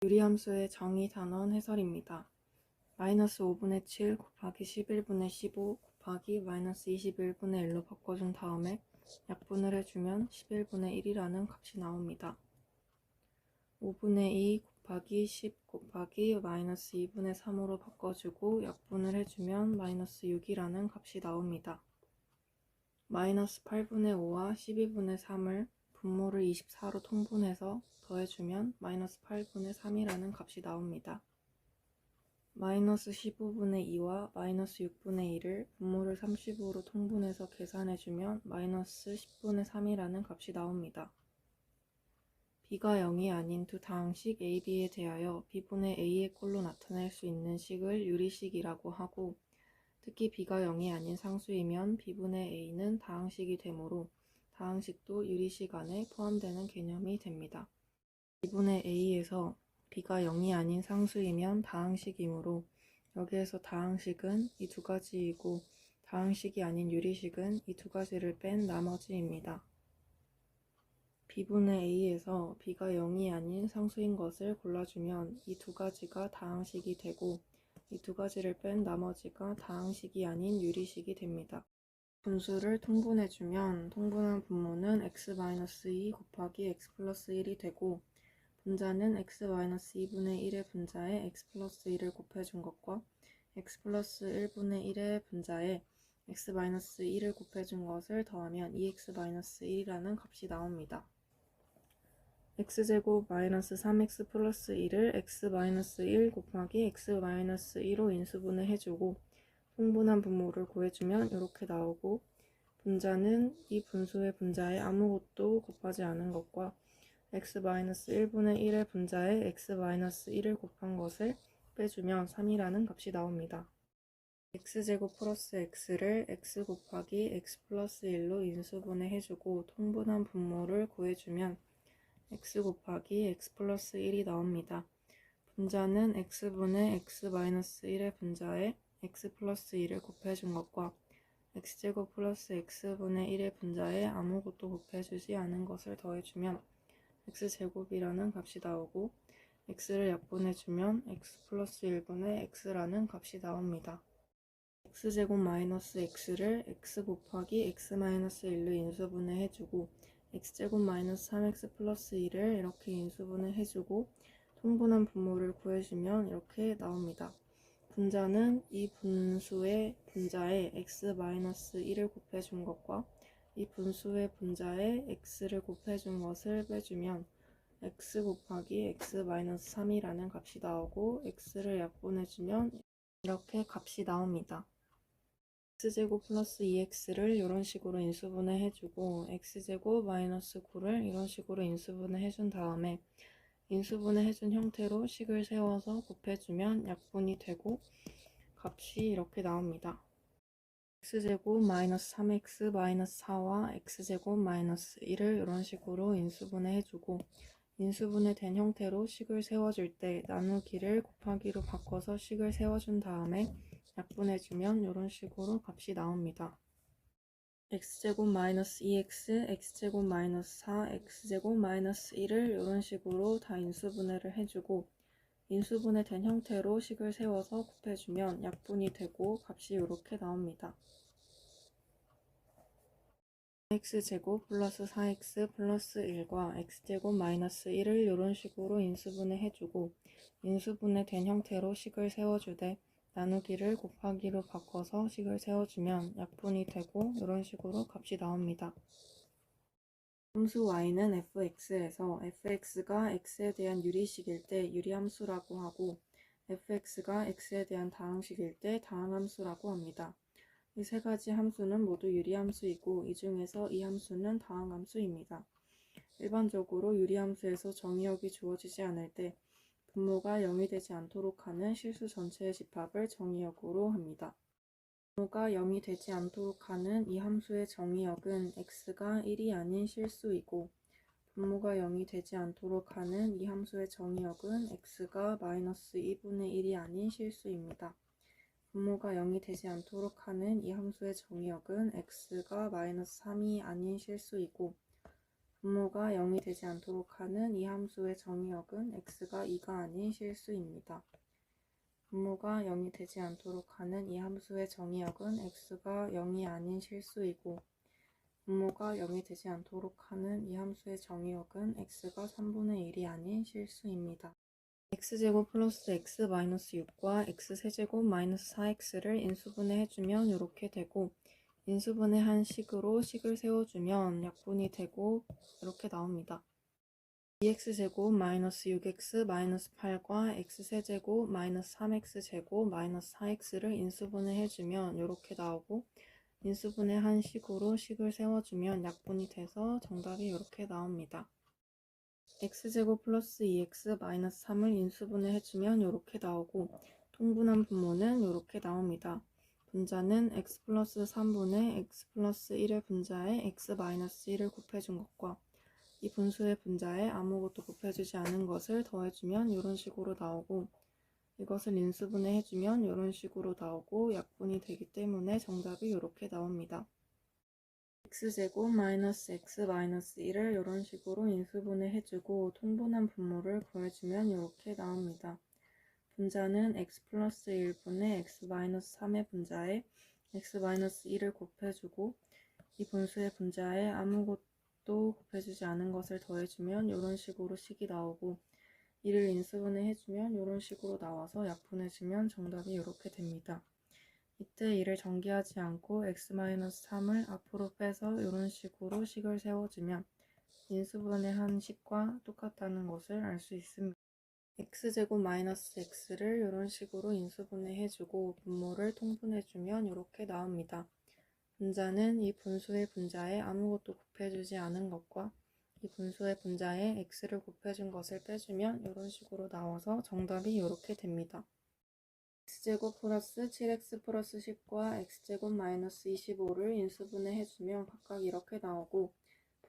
유리함수의 정의 단원 해설입니다. 마이너스 5분의 7 곱하기 11분의 15 곱하기 마이너스 21분의 1로 바꿔준 다음에 약분을 해주면 11분의 1이라는 값이 나옵니다. 5분의 2 곱하기 10 곱하기 마이너스 2분의 3으로 바꿔주고 약분을 해주면 마이너스 6이라는 값이 나옵니다. 마이너스 8분의 5와 12분의 3을 분모를 24로 통분해서 더해주면 마이너스 8분의 3이라는 값이 나옵니다. 마이너스 15분의 2와 마이너스 6분의 1을 분모를 30으로 통분해서 계산해주면 마이너스 10분의 3이라는 값이 나옵니다. b가 0이 아닌 두 다항식 a, b에 대하여 b분의 a의 꼴로 나타낼 수 있는 식을 유리식이라고 하고, 특히 b가 0이 아닌 상수이면 b분의 a는 다항식이 되므로 다항식도 유리식 안에 포함되는 개념이 됩니다. b분의 a에서 b가 0이 아닌 상수이면 다항식이므로 여기에서 다항식은 이 두 가지이고 다항식이 아닌 유리식은 이 두 가지를 뺀 나머지입니다. b분의 a에서 b가 0이 아닌 상수인 것을 골라주면 이 두 가지가 다항식이 되고 이 두 가지를 뺀 나머지가 다항식이 아닌 유리식이 됩니다. 분수를 통분해주면 통분한 분모는 x-2 곱하기 x 플러스 1이 되고 분자는 x-2분의 1의 분자에 x 플러스 1을 곱해준 것과 x 플러스 1분의 1의 분자에 x-1을 곱해준 것을 더하면 2x-1이라는 값이 나옵니다. x제곱 마이너스 3x 플러스 1을 x-1 곱하기 x-2로 인수분해 해주고 통분한 분모를 구해주면 이렇게 나오고, 분자는 이 분수의 분자에 아무것도 곱하지 않은 것과 x-1분의 1의 분자에 x-1을 곱한 것을 빼주면 3이라는 값이 나옵니다. x제곱 플러스 x를 x 곱하기 x 플러스 1로 인수분해 해주고 통분한 분모를 구해주면 x 곱하기 x 플러스 1이 나옵니다. 분자는 x분의 x-1의 분자에 x 플러스 1을 곱해준 것과 x제곱 플러스 x분의 1의 분자에 아무것도 곱해주지 않은 것을 더해주면 x제곱이라는 값이 나오고, x를 약분해주면 x 플러스 1분의 x라는 값이 나옵니다. x제곱 마이너스 x를 x 곱하기 x 마이너스 1로 인수분해 해주고 x제곱 마이너스 3x 플러스 1을 이렇게 인수분해 해주고 통분한 분모를 구해주면 이렇게 나옵니다. 분자는 이 분수의 분자에 x-1을 곱해준 것과 이 분수의 분자에 x를 곱해준 것을 빼주면 x 곱하기 x-3이라는 값이 나오고, x를 약분해주면 이렇게 값이 나옵니다. x제곱 플러스 2x를 이런 식으로 인수분해 해주고 x제곱 마이너스 9를 이런 식으로 인수분해 해준 다음에 인수분해 해준 형태로 식을 세워서 곱해주면 약분이 되고 값이 이렇게 나옵니다. x제곱 마이너스 3x 마이너스 4와 x제곱 마이너스 1을 이런 식으로 인수분해 해주고 인수분해 된 형태로 식을 세워줄 때 나누기를 곱하기로 바꿔서 식을 세워준 다음에 약분해주면 이런 식으로 값이 나옵니다. x제곱 마이너스 2x, x제곱 마이너스 4, x제곱 마이너스 1을 이런 식으로 다 인수분해를 해주고 인수분해 된 형태로 식을 세워서 곱해주면 약분이 되고 값이 이렇게 나옵니다. x제곱 플러스 4x 플러스 1과 x제곱 마이너스 1을 이런 식으로 인수분해 해주고 인수분해 된 형태로 식을 세워주되 나누기를 곱하기로 바꿔서 식을 세워주면 약분이 되고 이런 식으로 값이 나옵니다. 함수 y는 fx에서 fx가 x에 대한 유리식일 때 유리함수라고 하고 fx가 x에 대한 다항식일 때 다항함수라고 합니다. 이 세 가지 함수는 모두 유리함수이고 이 중에서 이 함수는 다항함수입니다. 일반적으로 유리함수에서 정의역이 주어지지 않을 때 분모가 0이 되지 않도록 하는 실수 전체의 집합을 정의역으로 합니다. 분모가 0이 되지 않도록 하는 이 함수의 정의역은 x가 1이 아닌 실수이고 분모가 0이 되지 않도록 하는 이 함수의 정의역은 x가 마이너스 2분의 1이 아닌 실수입니다. 분모가 0이 되지 않도록 하는 이 함수의 정의역은 x가 마이너스 3이 아닌 실수이고 분모가 0이 되지 않도록 하는 이 함수의 정의역은 x가 2가 아닌 실수입니다. 분모가 0이 되지 않도록 하는 이 함수의 정의역은 x가 0이 아닌 실수이고 분모가 0이 되지 않도록 하는 이 함수의 정의역은 x가 3분의 1이 아닌 실수입니다. x제곱 플러스 x 마이너스 6과 x세제곱 마이너스 4x를 인수분해 해주면 이렇게 되고 인수분해한 식으로 식을 세워주면 약분이 되고 이렇게 나옵니다. 2x제곱 마이너스 6x 마이너스 8과 x세제곱 마이너스 3x제곱 마이너스 4x를 인수분해 해주면 이렇게 나오고 인수분해한 식으로 식을 세워주면 약분이 돼서 정답이 이렇게 나옵니다. x제곱 플러스 2x 마이너스 3을 인수분해 해주면 이렇게 나오고 통분한 분모는 이렇게 나옵니다. 분자는 x 플러스 3분의 x 플러스 1의 분자에 x 마이너스 1을 곱해준 것과 이 분수의 분자에 아무것도 곱해주지 않은 것을 더해주면 이런 식으로 나오고 이것을 인수분해 해주면 이런 식으로 나오고 약분이 되기 때문에 정답이 이렇게 나옵니다. x제곱 마이너스 x 마이너스 1을 이런 식으로 인수분해 해주고 통분한 분모를 구해주면 이렇게 나옵니다. 분자는 x 플러스 1분의 x 마이너스 3의 분자에 x 마이너스 1을 곱해주고 이 분수의 분자에 아무것도 곱해주지 않은 것을 더해주면 이런 식으로 식이 나오고 이를 인수분해 해주면 이런 식으로 나와서 약분해주면 정답이 이렇게 됩니다. 이때 이를 전개하지 않고 x-3을 앞으로 빼서 이런 식으로 식을 세워주면 인수분해한 식과 똑같다는 것을 알 수 있습니다. x제곱 마이너스 x를 이런 식으로 인수분해 해주고 분모를 통분해주면 이렇게 나옵니다. 분자는 이 분수의 분자에 아무것도 곱해주지 않은 것과 이 분수의 분자에 x를 곱해준 것을 빼주면 이런 식으로 나와서 정답이 이렇게 됩니다. x제곱 플러스 7x 플러스 10과 x제곱 마이너스 25를 인수분해 해주면 각각 이렇게 나오고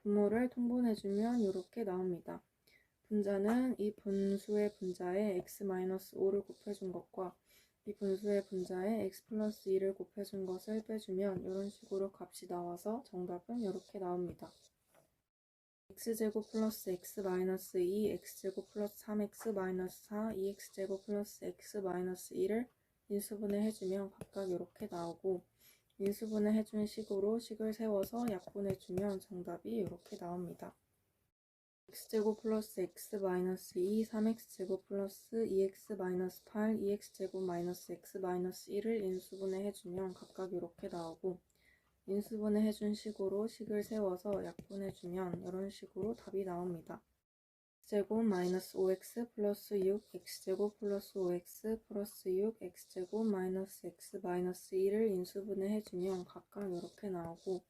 분모를 통분해주면 이렇게 나옵니다. 분자는 이 분수의 분자에 x 마이너스 5를 곱해준 것과 이 분수의 분자에 x 플러스 2를 곱해준 것을 빼주면 이런 식으로 값이 나와서 정답은 이렇게 나옵니다. x제곱 플러스 x 마이너스 2, x제곱 플러스 3x 마이너스 4, 2x제곱 플러스 x 마이너스 1을 인수분해 해주면 각각 이렇게 나오고 인수분해 해준 식으로 식을 세워서 약분해주면 정답이 이렇게 나옵니다. x제곱 플러스 x 마이너스 2, 3x제곱 플러스 2x 마이너스 8, 2x제곱 마이너스 x 마이너스 1을 인수분해 해주면 각각 이렇게 나오고 인수분해 해준 식으로 식을 세워서 약분해주면 이런 식으로 답이 나옵니다. x제곱 마이너스 5x 플러스 6, x제곱 플러스 5x 플러스 6, x제곱 마이너스 x 마이너스 1을 인수분해 해주면 각각 이렇게 나오고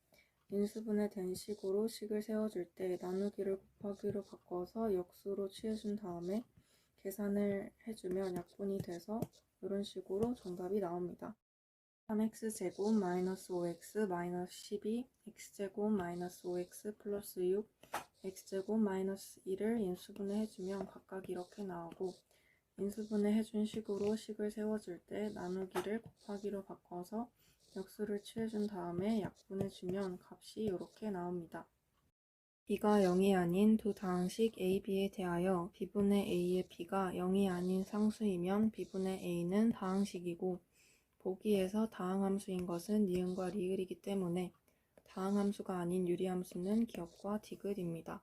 인수분해 된 식으로 식을 세워줄 때 나누기를 곱하기로 바꿔서 역수로 취해준 다음에 계산을 해주면 약분이 돼서 이런 식으로 정답이 나옵니다. 3x제곱 마이너스 5x 마이너스 12 x제곱 마이너스 5x 플러스 6 x제곱 마이너스 1을 인수분해 해주면 각각 이렇게 나오고 인수분해 해준 식으로 식을 세워줄 때 나누기를 곱하기로 바꿔서 역수를 취해준 다음에 약분해주면 값이 이렇게 나옵니다. b가 0이 아닌 두 다항식 a, b에 대하여 b분의 a의 b가 0이 아닌 상수이면 b분의 a는 다항식이고 보기에서 다항함수인 것은 니은과 리을이기 때문에 다항함수가 아닌 유리함수는 기억과 디귿입니다.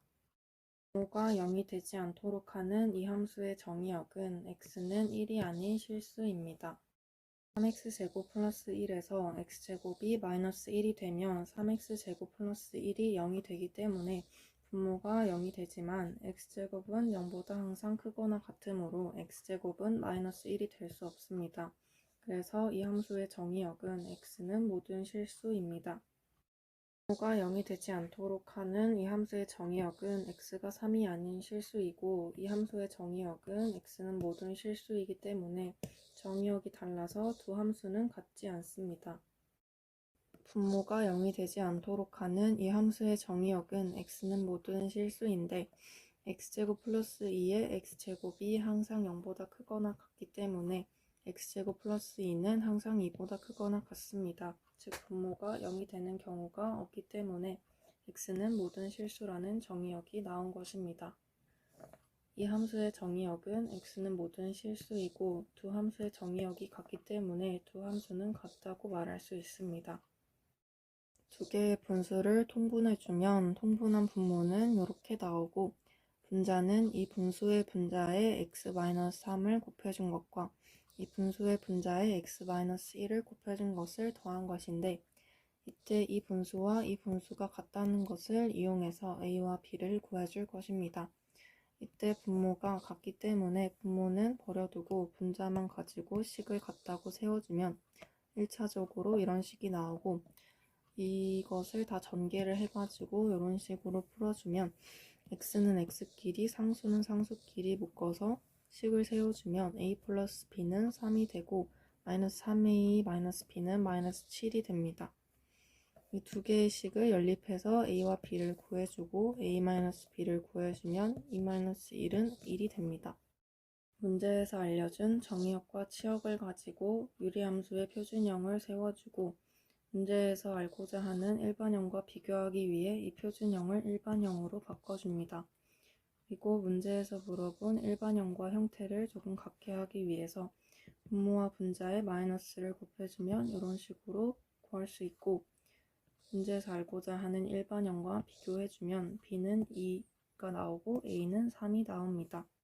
분모가 0이 되지 않도록 하는 이 함수의 정의역은 x는 1이 아닌 실수입니다. 3x제곱 플러스 1에서 x제곱이 마이너스 1이 되면 3x제곱 플러스 1이 0이 되기 때문에 분모가 0이 되지만 x제곱은 0보다 항상 크거나 같으므로 x제곱은 마이너스 1이 될 수 없습니다. 그래서 이 함수의 정의역은 x는 모든 실수입니다. 분모가 0이 되지 않도록 하는 이 함수의 정의역은 x가 3이 아닌 실수이고 이 함수의 정의역은 x는 모든 실수이기 때문에 정의역이 달라서 두 함수는 같지 않습니다. 분모가 0이 되지 않도록 하는 이 함수의 정의역은 x는 모든 실수인데 x제곱 플러스 2의 x제곱이 항상 0보다 크거나 같기 때문에 x제곱 플러스 2는 항상 2보다 크거나 같습니다. 즉 분모가 0이 되는 경우가 없기 때문에 x는 모든 실수라는 정의역이 나온 것입니다. 이 함수의 정의역은 x는 모든 실수이고 두 함수의 정의역이 같기 때문에 두 함수는 같다고 말할 수 있습니다. 두 개의 분수를 통분해주면 통분한 분모는 이렇게 나오고 분자는 이 분수의 분자에 x-3을 곱해준 것과 이 분수의 분자에 x-1을 곱해준 것을 더한 것인데 이때 이 분수와 이 분수가 같다는 것을 이용해서 a와 b를 구해줄 것입니다. 이때 분모가 같기 때문에 분모는 버려두고 분자만 가지고 식을 같다고 세워주면 1차적으로 이런 식이 나오고 이것을 다 전개를 해가지고 이런 식으로 풀어주면 x는 x끼리 상수는 상수끼리 묶어서 식을 세워주면 a 플러스 b는 3이 되고 마이너스 3a 마이너스 b는 마이너스 7이 됩니다. 이 두 개의 식을 연립해서 a와 b를 구해주고 a-b를 구해주면 2-1은 1이 됩니다. 문제에서 알려준 정의역과 치역을 가지고 유리함수의 표준형을 세워주고 문제에서 알고자 하는 일반형과 비교하기 위해 이 표준형을 일반형으로 바꿔줍니다. 그리고 문제에서 물어본 일반형과 형태를 조금 같게 하기 위해서 분모와 분자에 마이너스를 곱해주면 이런 식으로 구할 수 있고 문제에서 알고자 하는 일반형과 비교해주면 b는 2가 나오고 a는 3이 나옵니다.